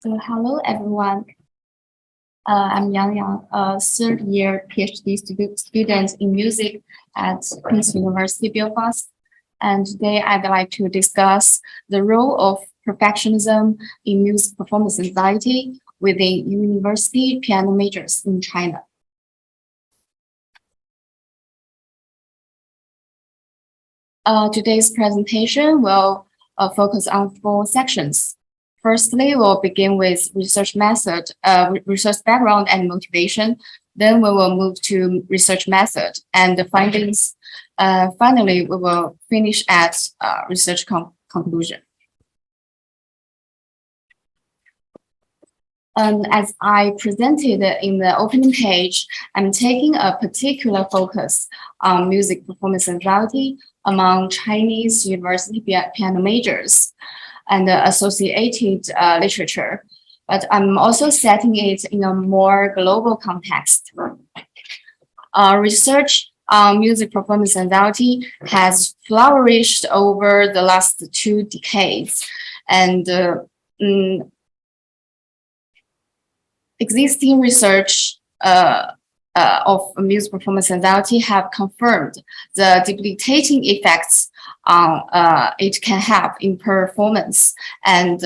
So hello everyone. I'm Yang Yang, a third-year PhD student in music at Queen's University Belfast. And today I'd like to discuss the role of perfectionism in music performance anxiety within university piano majors in China. Today's presentation will focus on 4 sections. Firstly, we'll begin with research method, research background and motivation. Then we will move to research method and the findings. Finally, we will finish at research conclusion. As I presented in the opening page, I'm taking a particular focus on music performance anxiety among Chinese university piano majors and associated literature, but I'm also setting it in a more global context. Research on music performance anxiety has flourished over the last 2 decades, and existing research of music performance anxiety have confirmed the debilitating effects it can have in performance and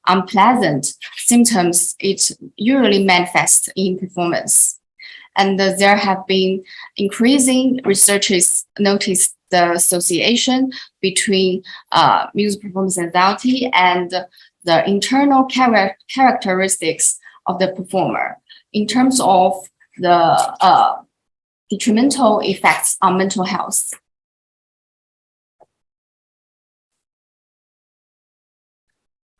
unpleasant symptoms it usually manifests in performance. And there have been increasing researches noticed the association between music performance anxiety and the internal characteristics of the performer in terms of the detrimental effects on mental health.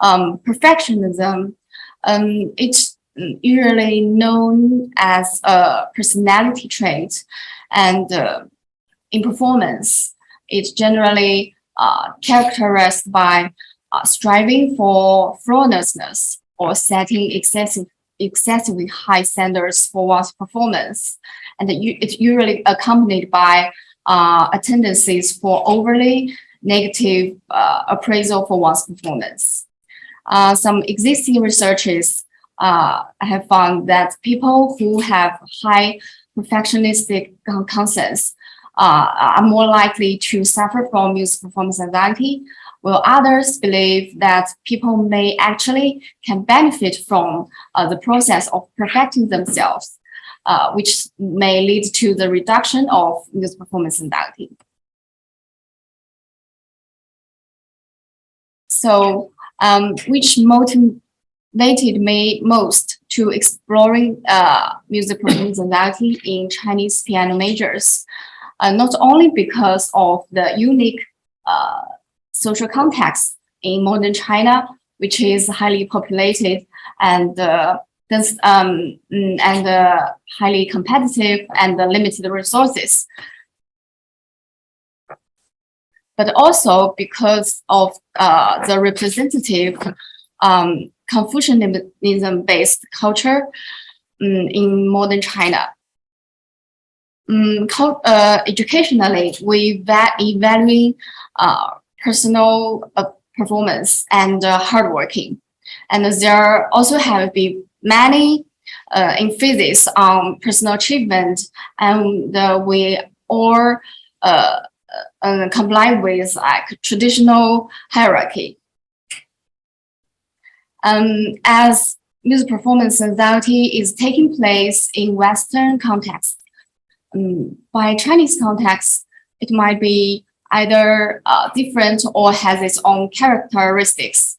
Perfectionism, it's usually known as a personality trait, and in performance, it's generally characterized by striving for flawlessness or setting excessively high standards for one's performance, and it's usually accompanied by tendencies for overly negative appraisal for one's performance. Some existing researches have found that people who have high perfectionistic concerns are more likely to suffer from music performance anxiety, while others believe that people may actually can benefit from the process of perfecting themselves, which may lead to the reduction of music performance anxiety. So, which motivated me most to exploring music performance anxiety in Chinese piano majors, not only because of the unique social context in modern China, which is highly populated and highly competitive and limited resources, but also because of the representative Confucianism-based culture in modern China. Educationally, we evaluate personal performance and hardworking, and there also have been many emphasis on personal achievement, and we all comply with like traditional hierarchy. As music performance anxiety is taking place in Western context, by Chinese context, it might be either different or has its own characteristics.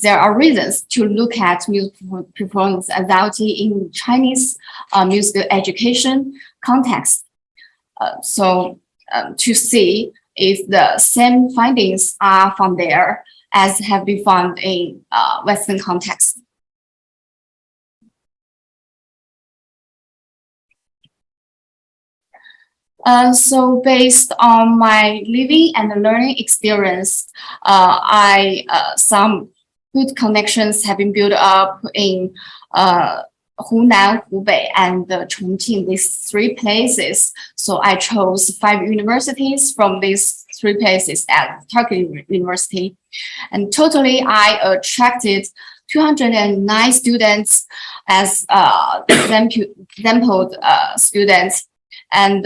There are reasons to look at music performance anxiety in Chinese music education context. To see if the same findings are found there as have been found in Western context. So based on my living and learning experience, some good connections have been built up in Hunan, Hubei, and Chongqing, these 3 places. So I chose 5 universities from these 3 places at Turkey University. And totally, I attracted 209 students as sampled students, and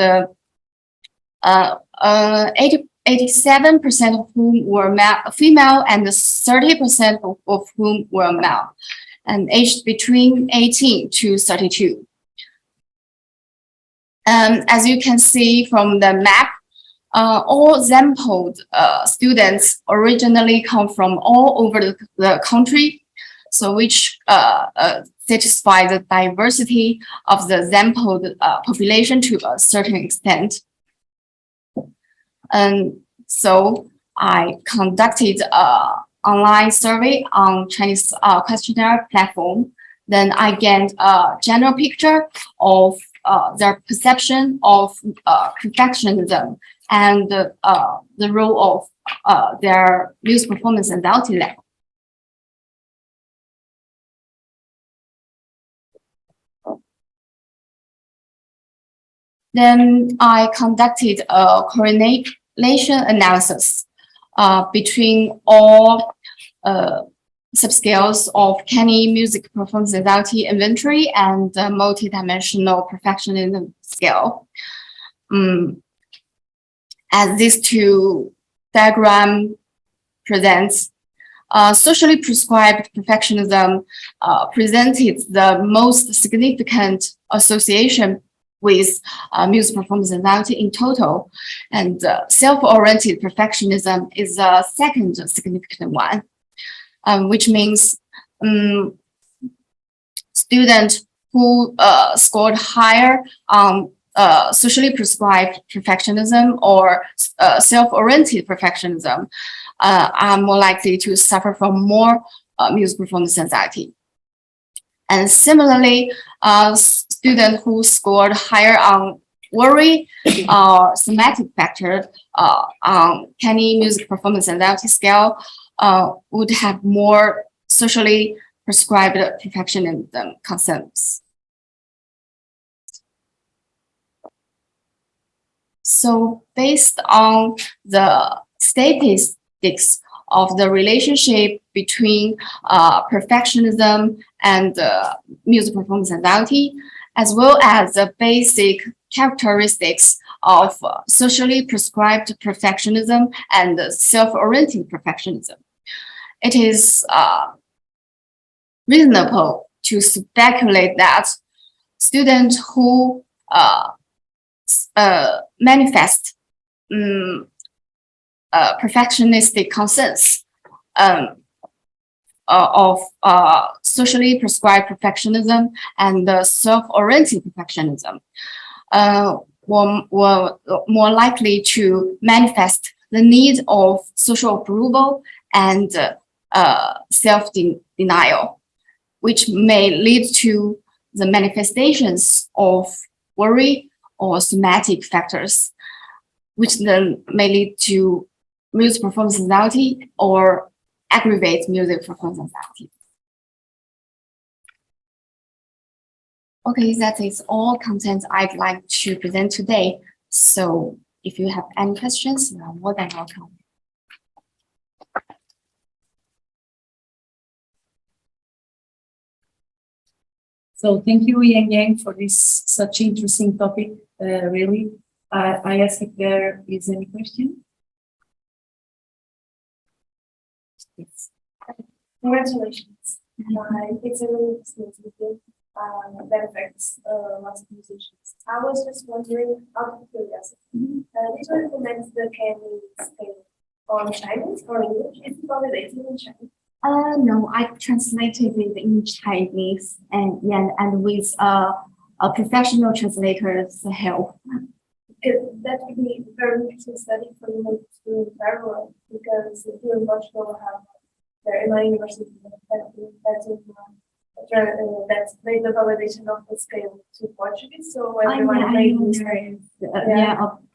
87% of whom were female, and 30% of whom were male, and aged between 18 to 32. As you can see from the map, all sampled students originally come from all over the country, so which satisfy the diversity of the sampled population to a certain extent. And so I conducted an online survey on Chinese questionnaire platform. Then I gained a general picture of their perception of perfectionism and the role of their music performance anxiety level. Then I conducted a correlation analysis between all subscales of Kenny music performance anxiety inventory and multidimensional perfectionism scale. As these 2 diagram presents, socially prescribed perfectionism presented the most significant association with music performance anxiety in total, and self-oriented perfectionism is the second significant one, which means students who scored higher on socially prescribed perfectionism or self-oriented perfectionism are more likely to suffer from more music performance anxiety. And similarly, students who scored higher on worry or somatic factor on Kenny music performance anxiety scale would have more socially prescribed perfectionism concerns. So based on the statistics of the relationship between perfectionism and music performance anxiety, as well as the basic characteristics of socially prescribed perfectionism and self-oriented perfectionism, it is reasonable to speculate that students who manifest perfectionistic concerns of socially prescribed perfectionism and self-oriented perfectionism were more likely to manifest the need of social approval and self-denial, which may lead to the manifestations of worry or somatic factors, which then may lead to music performance anxiety or aggravate music performance anxiety. Okay, that is all content I'd like to present today. So if you have any questions, you are more than welcome. So thank you, Yang, for this such interesting topic. Really, I ask if there is any question. Yes. Congratulations. It's a really interesting topic that affects lots of musicians. I was just wondering, out of curiosity, did you implement the Kenny scale on Chinese or English? Is it validated in Chinese? No, I translated it in Chinese and with a professional translator's help. That would be a very interesting study for you to do in parallel, because here in Portugal have their EIMAD university that's made the validation of the scale to Portuguese. So everyone made a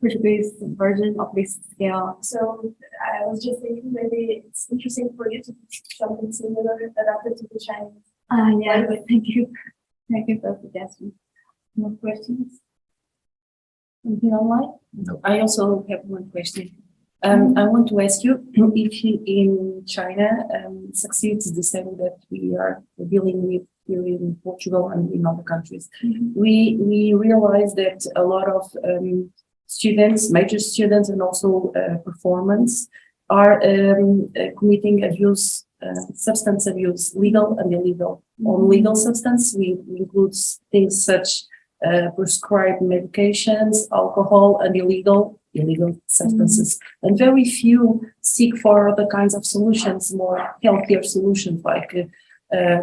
Portuguese version of this scale. So I was just thinking maybe it's interesting for you to do something similar adapted to the Chinese. Yeah, thank you. Thank you for suggesting. More questions? Anything online? No. I also have one question. I want to ask you if you in China succeeds the same that we are dealing with here in Portugal and in other countries. We realize that a lot of students, major students, and also performance are committing abuse, substance abuse, legal and illegal. On legal substance, we include things such prescribed medications, alcohol, and illegal substances. And very few seek for other kinds of solutions, more healthier solutions, like a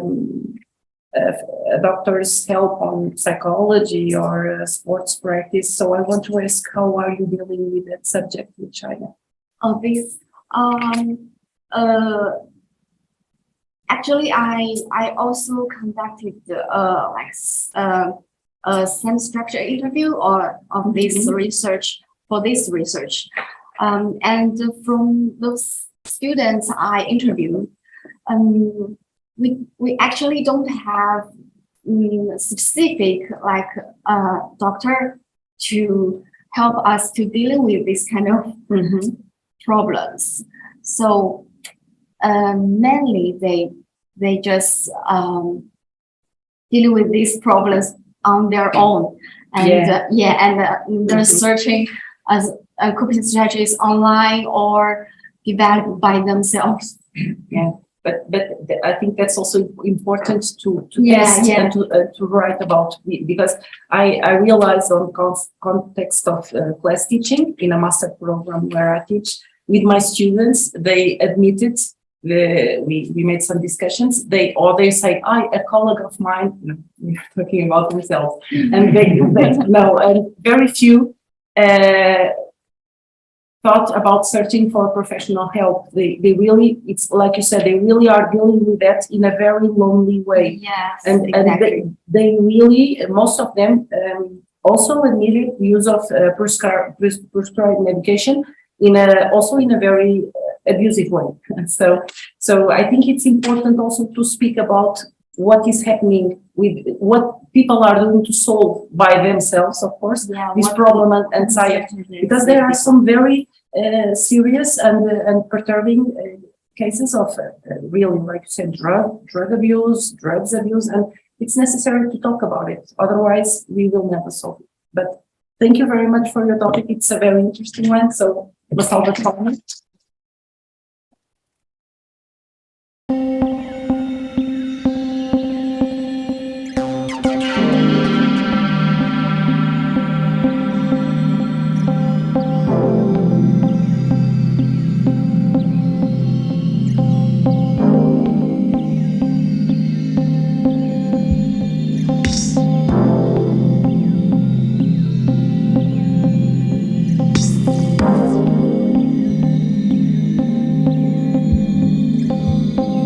doctor's help on psychology or sports practice. So I want to ask, how are you dealing with that subject in China? Actually, I also conducted a same structure interview or of this research for this research, and from those students I interviewed, we actually don't have specific like doctor to help us to deal with this kind of problems. So mainly they just deal with these problems on their own, and they're searching as coping strategies online or developed by themselves. But I think that's also important to test and to write about, because I realized on context of class teaching in a master program where I teach with my students, they admitted, we made some discussions, they say, a colleague of mine, we're talking about themselves, and they no, and very few thought about searching for professional help. They really, it's like you said, they really are dealing with that in a very lonely way. Yes, and they really, most of them also admitted use of prescribed medication also in a very abusive way. So I think it's important also to speak about what is happening with what people are doing to solve by themselves, of course, this problem and anxiety, because there are some very serious and perturbing cases of really, like you said, drug abuse, drugs abuse, and it's necessary to talk about it. Otherwise, we will never solve it. But thank you very much for your topic. It's a very interesting one. So, uma salva de palmas.